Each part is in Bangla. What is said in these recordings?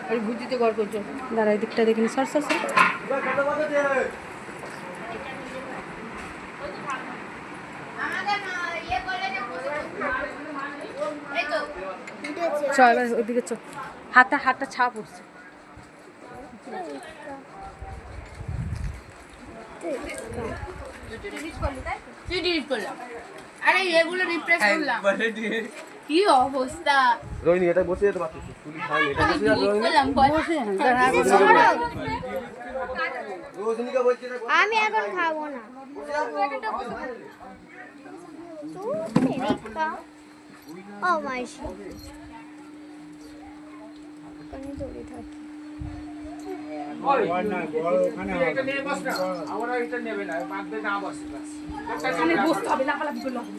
আর ভুজিতে ঘর করছো দাঁড়া এই দিকটা দেখিনি সর সর সর চ এবার ওইদিকে চ হাতটা ছাপ পড়ছে তুই ডিলিট করলাম আরে এগুলো রিফ্রেশ করলাম কি অবস্থা রোহিণী এটা বসে যেতে পারছিস তুই খাই এটা বসে যা রোহিণী করলাম বসে রোহিণীকে বলছি না আমি এখন খাবো না ও মাইশি কানে ধরে থাকি এখানে বসতে হবে লাফালাফি করলে হবে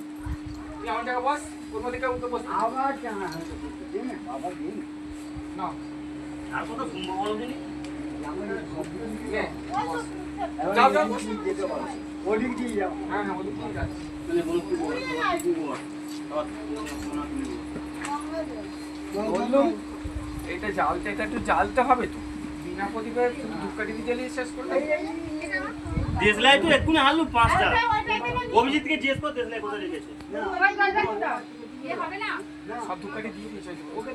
এটা জালটা একটু জ্বালতে হবে তো বিনা প্রদীপে ধূপকাঠি দিয়ে জ্বালিয়ে শেষ করলে দেশলাই তো এক্ষুনি হারলু 5টা অভিজিৎকে জিজ্ঞেস কর দেশলাই কোথায় রেখেছে সব ধূপকাঠি দিয়ে দিয়েছে ওকে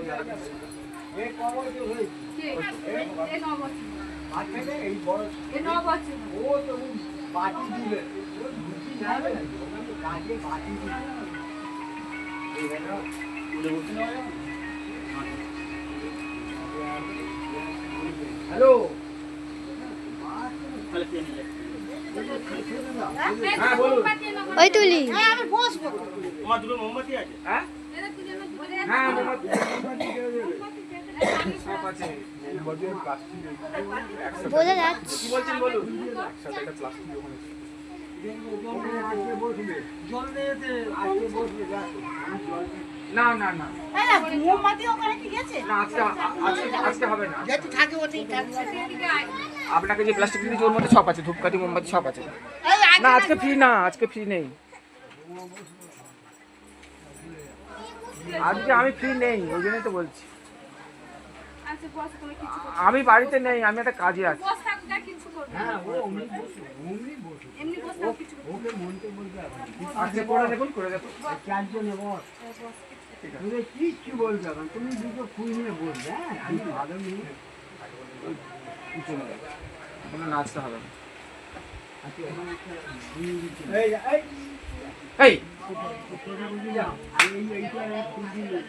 হ্যালো হ্যাঁ বলুন ওই তুলি তোমার দুটো মোমবাতি আছে হ্যাঁ হ্যাঁ সব আছে বোঝা যাচ্ছে কি বলছেন বলুন না না না না আজকে হবে না আপনাকে যে প্লাস্টিক দিয়েছি ওর মধ্যে সব আছে ধূপকাঠি মোমবাতি সব আছে না আজকে ফ্রি নেই আজকে আমি ফ্রি নেই ওই জন্যই তো বলছি আমি বাড়িতে নেই আমি একটা কাজে আছি আজকে করে দেখুন করে দেখুন কিচ্ছু বলবে না তুমি দুটো ফুল নিয়ে বলবে হ্যাঁ আমি ভালো নিয়ে কোনো নাচতে হবে না এই এই এইটা ফুল দিলে